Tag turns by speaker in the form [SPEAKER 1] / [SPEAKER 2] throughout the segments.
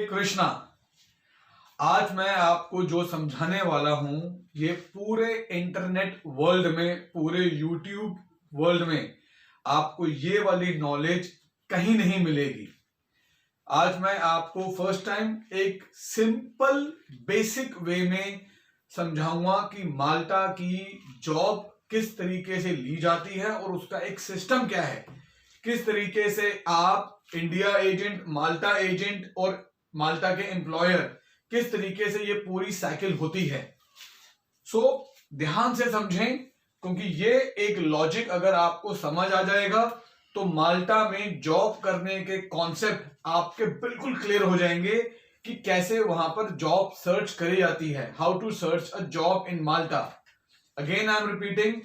[SPEAKER 1] कृष्णा। आज मैं आपको जो समझाने वाला हूं ये पूरे इंटरनेट वर्ल्ड में, पूरे यूट्यूब वर्ल्ड में आपको ये वाली नॉलेज कहीं नहीं मिलेगी। आज मैं आपको फर्स्ट टाइम एक सिंपल बेसिक वे में समझाऊंगा कि माल्टा की जॉब किस तरीके से ली जाती है और उसका एक सिस्टम क्या है, किस तरीके से आप इंडिया एजेंट, माल्टा एजेंट और माल्टा के एम्प्लॉयर, किस तरीके से ये पूरी साइकिल होती है। सो ध्यान से समझें, क्योंकि ये एक लॉजिक अगर आपको समझ आ जाएगा तो माल्टा में जॉब करने के कॉन्सेप्ट आपके बिल्कुल क्लियर हो जाएंगे कि कैसे वहां पर जॉब सर्च करी जाती है, how to search a job in Malta. Again I am repeating,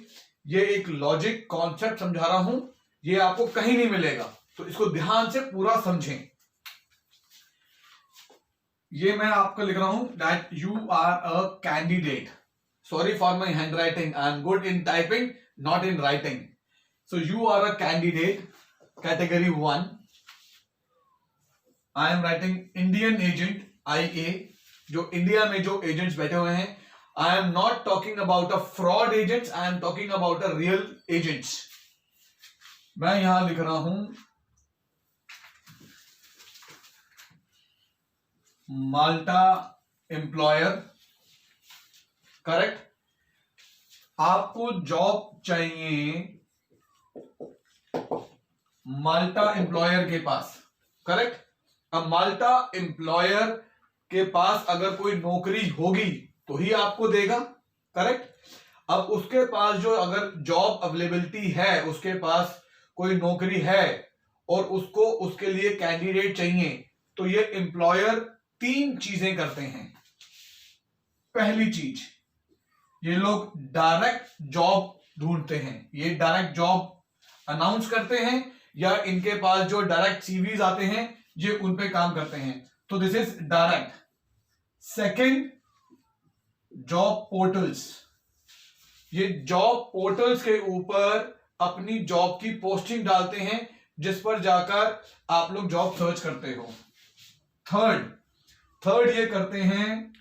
[SPEAKER 1] ये एक लॉजिक कॉन्सेप्ट समझा रहा हूं, ये आपको कहीं नहीं मिलेगा, तो इसको ध्यान से पूरा समझें। ये मैं आपको लिख रहा हूं that you are a candidate. Sorry for my hand writing, I am good in typing not in writing. So you are a candidate category 1। I am writing Indian agent IA, जो इंडिया में जो agents बैठे हुए हैं। I am not talking about a fraud agents, I am talking about a real agents. मैं यहां लिख रहा हूं माल्टा एम्प्लॉयर, करेक्ट। आपको जॉब चाहिए माल्टा एम्प्लॉयर के पास, करेक्ट। अब माल्टा एम्प्लॉयर के पास अगर कोई नौकरी होगी तो ही आपको देगा, करेक्ट। अब उसके पास जो अगर जॉब अवेलेबिलिटी है, उसके पास कोई नौकरी है और उसको उसके लिए कैंडिडेट चाहिए, तो ये एम्प्लॉयर 3 चीजें करते हैं। पहली चीज, ये लोग डायरेक्ट जॉब ढूंढते हैं, ये डायरेक्ट जॉब अनाउंस करते हैं या इनके पास जो डायरेक्ट सीवीज आते हैं ये उन पे काम करते हैं, तो this is direct. Second, job portals, ये जॉब पोर्टल्स के ऊपर अपनी जॉब की पोस्टिंग डालते हैं जिस पर जाकर आप लोग जॉब सर्च करते हो। थर्ड ये करते हैं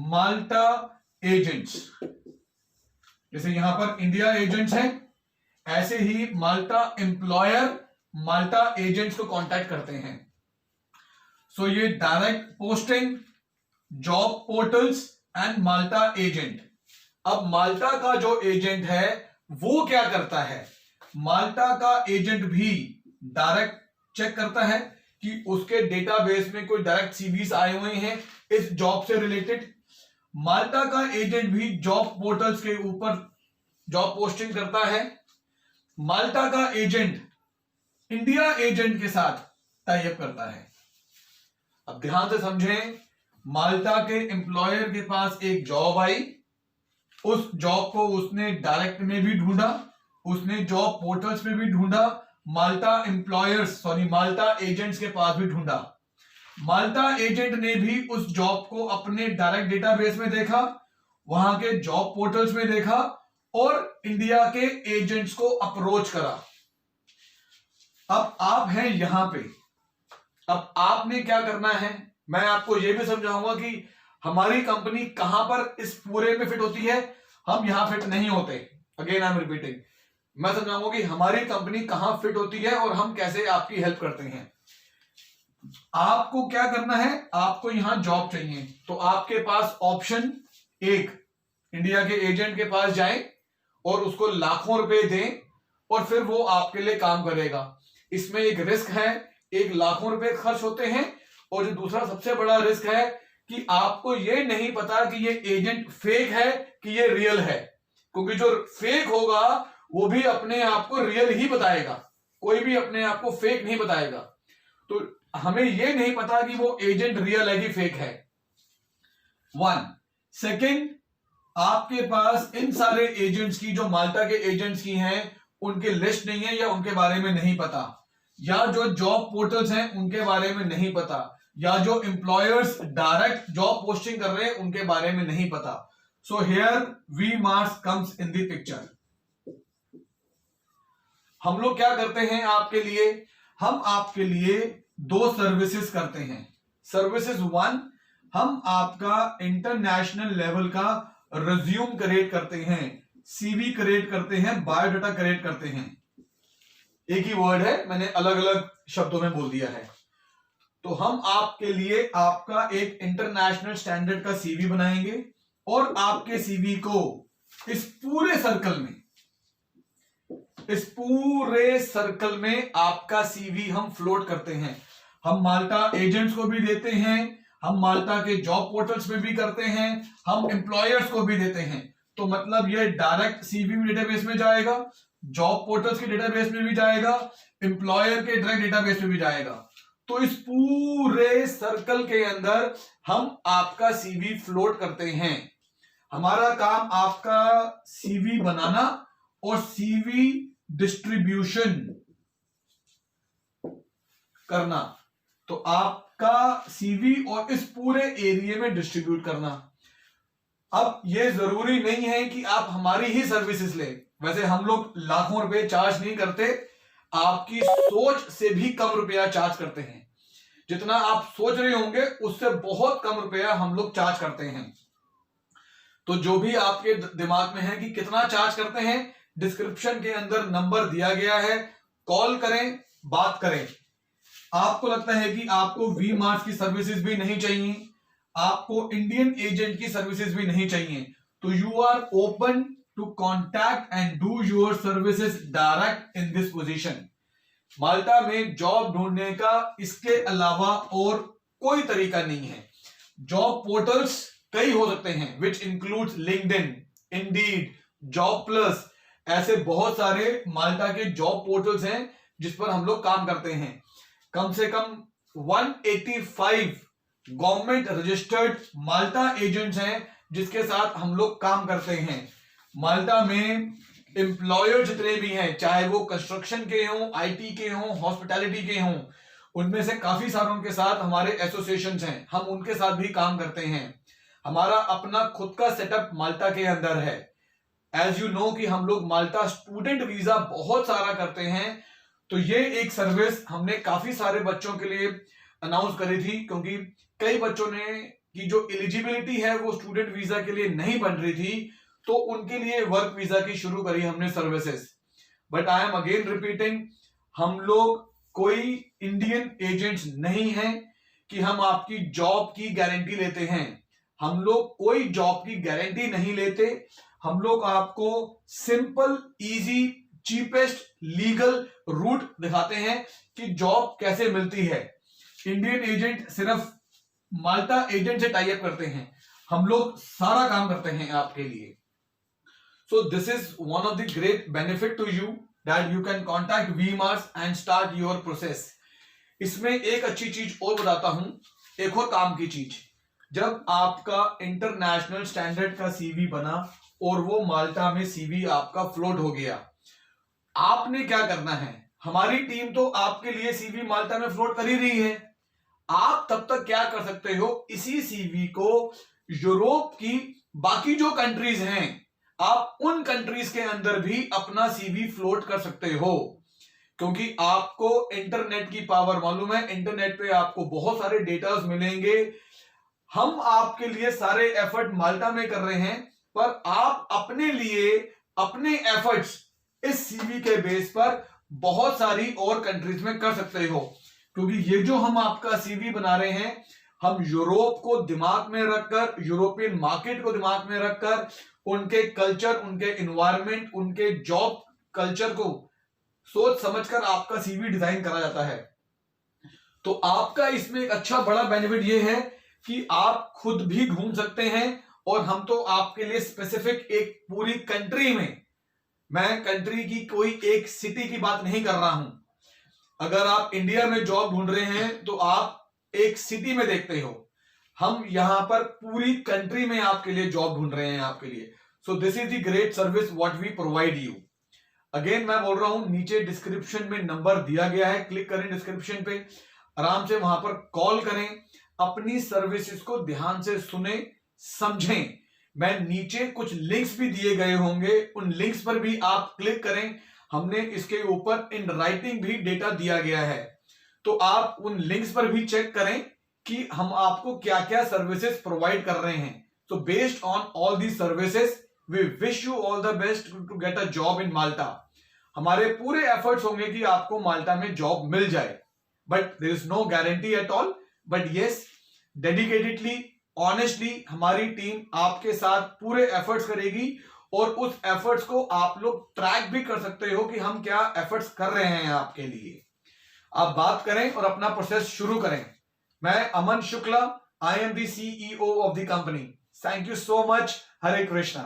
[SPEAKER 1] माल्टा एजेंट्स। जैसे यहां पर इंडिया एजेंट्स हैं, ऐसे ही माल्टा एम्प्लॉयर माल्टा एजेंट्स को कांटेक्ट करते हैं। सो ये direct posting, job portals and Malta agent. अब माल्टा का जो एजेंट है वो क्या करता है, माल्टा का एजेंट भी डायरेक्ट चेक करता है कि उसके डेटाबेस में कोई डायरेक्ट सीवीज आए हुए हैं इस जॉब से रिलेटेड। माल्टा का एजेंट भी जॉब पोर्टल्स के ऊपर जॉब पोस्टिंग करता है। माल्टा का एजेंट इंडिया एजेंट के साथ टाई अप करता है। अब ध्यान से समझें, माल्टा के एम्प्लॉयर के पास एक जॉब आई, उस जॉब को उसने डायरेक्ट में भी ढूंढा, उसने जॉब पोर्टल्स में भी ढूंढा, माल्टा एजेंट्स के पास भी ढूंढा। माल्टा एजेंट ने भी उस जॉब को अपने डायरेक्ट डेटाबेस में देखा, वहां के जॉब पोर्टल्स में देखा और इंडिया के एजेंट्स को अप्रोच करा। अब आप हैं यहां पे, अब आपने क्या करना है, मैं आपको यह भी समझाऊंगा कि हमारी कंपनी कहां पर इस पूरे में फिट होती है। हम यहां फिट नहीं होते, अगेन आई एम रिपीटिंग। मैं समझाऊंगा कि हमारी कंपनी कहां फिट होती है और हम कैसे आपकी हेल्प करते हैं। आपको क्या करना है, आपको यहां जॉब चाहिए तो आपके पास ऑप्शन 1, इंडिया के एजेंट के पास जाएं और उसको लाखों रुपए दें और फिर वो आपके लिए काम करेगा। इसमें एक रिस्क है, एक लाखों रुपए खर्च होते हैं, और जो दूसरा सबसे बड़ा रिस्क है कि आपको ये नहीं पता कि ये एजेंट फेक है कि ये रियल है, क्योंकि जो फेक होगा वो भी अपने आप को रियल ही बताएगा, कोई भी अपने आप को फेक नहीं बताएगा। तो हमें ये नहीं पता कि वो एजेंट रियल है कि फेक है। 1 सेकेंड, आपके पास इन सारे एजेंट्स की, जो माल्टा के एजेंट्स की हैं, उनकी लिस्ट नहीं है या उनके बारे में नहीं पता, या जो जॉब पोर्टल्स हैं उनके बारे में नहीं पता, या जो एम्प्लॉयर्स डायरेक्ट जॉब पोस्टिंग कर रहे हैं उनके बारे में नहीं पता। So here we marks comes in the picture. हम लोग क्या करते हैं आपके लिए, हम आपके लिए 2 सर्विसेज करते हैं। सर्विसेज 1, हम आपका इंटरनेशनल लेवल का रिज्यूम क्रिएट करते हैं, सीवी क्रिएट करते हैं, बायोडाटा क्रिएट करते हैं। एक ही वर्ड है, मैंने अलग अलग शब्दों में बोल दिया है। तो हम आपके लिए आपका एक इंटरनेशनल स्टैंडर्ड का सीवी बनाएंगे और आपके सीवी को इस पूरे सर्कल में आपका सीवी हम फ्लोट करते हैं। हम माल्टा एजेंट्स को भी देते हैं, हम माल्टा के जॉब पोर्टल्स में भी करते हैं, हम एम्प्लॉयर्स को भी देते हैं। तो मतलब ये डायरेक्ट सीवी डेटाबेस में जाएगा, जॉब पोर्टल्स के डेटाबेस में भी जाएगा, एम्प्लॉयर के डायरेक्ट डेटाबेस में भी जाएगा। तो इस पूरे सर्कल के अंदर हम आपका सीवी फ्लोट करते हैं। हमारा काम आपका सीवी बनाना और सीवी डिस्ट्रीब्यूशन करना। तो आपका सीवी और इस पूरे एरिया में डिस्ट्रीब्यूट करना। अब यह जरूरी नहीं है कि आप हमारी ही सर्विसेज ले, वैसे हम लोग लाखों रुपए चार्ज नहीं करते, आपकी सोच से भी कम रुपया चार्ज करते हैं। जितना आप सोच रहे होंगे उससे बहुत कम रुपया हम लोग चार्ज करते हैं। तो जो भी आपके दिमाग में है कि कितना चार्ज करते हैं, डिस्क्रिप्शन के अंदर नंबर दिया गया है, कॉल करें, बात करें। आपको लगता है कि आपको वी मार्ट की सर्विसेज भी नहीं चाहिए, आपको इंडियन एजेंट की सर्विसेज भी नहीं चाहिए, तो you are open to contact and do your services direct in this position. Malta में जॉब ढूंढने का इसके अलावा और कोई तरीका नहीं है। जॉब पोर्टल्स कई हो सकते हैं, which includes LinkedIn, Indeed, job plus, ऐसे बहुत सारे माल्टा के जॉब पोर्टल्स हैं जिस पर हम लोग काम करते हैं। कम से कम 185 गवर्नमेंट रजिस्टर्ड माल्टा एजेंट्स हैं जिसके साथ हम लोग काम करते हैं। माल्टा में एम्प्लॉयर जितने भी हैं, चाहे वो कंस्ट्रक्शन के हों, आईटी के हों, हॉस्पिटैलिटी के हों, उनमें से काफी सारों के साथ हमारे एसोसिएशंस हैं, हम उनके साथ भी काम करते हैं। हमारा अपना खुद का सेटअप माल्टा के अंदर है। एज यू नो कि हम लोग माल्टा स्टूडेंट वीजा बहुत सारा करते हैं। तो ये एक सर्विस हमने काफी सारे बच्चों के लिए अनाउंस करी थी, क्योंकि कई बच्चों ने की जो एलिजिबिलिटी है वो स्टूडेंट वीजा के लिए नहीं बन रही थी, तो उनके लिए वर्क वीजा की शुरू करी हमने services. But I am again repeating, हम लोग कोई इंडियन एजेंट्स नहीं हैं कि हम आपकी जॉब की गारंटी लेते हैं। हम लोग कोई जॉब की गारंटी नहीं लेते। हम लोग आपको simple, easy, cheapest legal route दिखाते हैं कि जॉब कैसे मिलती है। इंडियन एजेंट सिर्फ माल्टा एजेंट से टाई अप करते हैं, हम लोग सारा काम करते हैं आपके लिए। So this is one of the great benefit to you that you can contact V-Mars and start your process. इसमें एक अच्छी चीज और बताता हूं, एक और काम की चीज। जब आपका इंटरनेशनल स्टैंडर्ड का सीवी बना और वो माल्टा में सीवी आपका फ्लोट हो गया, आपने क्या करना है? हमारी टीम तो आपके लिए सीवी माल्टा में फ्लोट कर ही रही है। आप तब तक क्या कर सकते हो, इसी सीवी को यूरोप की बाकी जो कंट्रीज हैं, आप उन कंट्रीज के अंदर भी अपना सीवी फ्लोट कर सकते हो, क्योंकि आपको इंटरनेट की पावर मालूम है। इंटरनेट पे आपको बहुत सारे डेटास मिलेंगे। हम आपके लिए सारे एफर्ट माल्टा में कर रहे हैं, पर आप अपने लिए अपने एफर्ट्स इस सीवी के बेस पर बहुत सारी और कंट्रीज में कर सकते हो, क्योंकि ये जो हम आपका सीवी बना रहे हैं, हम यूरोप को दिमाग में रखकर, यूरोपियन मार्केट को दिमाग में रखकर, उनके कल्चर, उनके एनवायरनमेंट, उनके जॉब कल्चर को सोच समझकर आपका सीवी डिजाइन करा जाता है। तो आपका इसमें एक अच्छा बड़ा बेनिफिट यह है कि आप खुद भी घूम सकते हैं, और हम तो आपके लिए स्पेसिफिक एक पूरी कंट्री में, मैं कंट्री की कोई एक सिटी की बात नहीं कर रहा हूं। अगर आप इंडिया में जॉब ढूंढ रहे हैं तो आप एक सिटी में देखते हो, हम यहां पर पूरी कंट्री में आपके लिए जॉब ढूंढ रहे हैं आपके लिए। So this is the great service what we provide you. Again मैं बोल रहा हूं, नीचे डिस्क्रिप्शन में नंबर दिया गया है, क्लिक करें डिस्क्रिप्शन पे, आराम से वहां पर कॉल करें, अपनी सर्विसेज को ध्यान से सुने, समझें। मैं नीचे कुछ लिंक्स भी दिए गए होंगे, उन लिंक्स पर भी आप क्लिक करें। हमने इसके ऊपर इन राइटिंग भी डेटा दिया गया है, तो आप उन लिंक्स पर भी चेक करें कि हम आपको क्या क्या सर्विसेज प्रोवाइड कर रहे हैं। तो based on all the services we wish you all the best to get a job in Malta. हमारे पूरे एफर्ट्स होंगे कि आपको माल्टा में जॉब मिल जाए, but there is no guarantee at all, but yes dedicatedly honestly हमारी टीम आपके साथ पूरे एफर्ट्स करेगी और उस एफर्ट्स को आप लोग ट्रैक भी कर सकते हो कि हम क्या एफर्ट्स कर रहे हैं आपके लिए। आप बात करें और अपना प्रोसेस शुरू करें। मैं Aman Shukla, I am the CEO of the company. Thank you so much. Hare Krishna.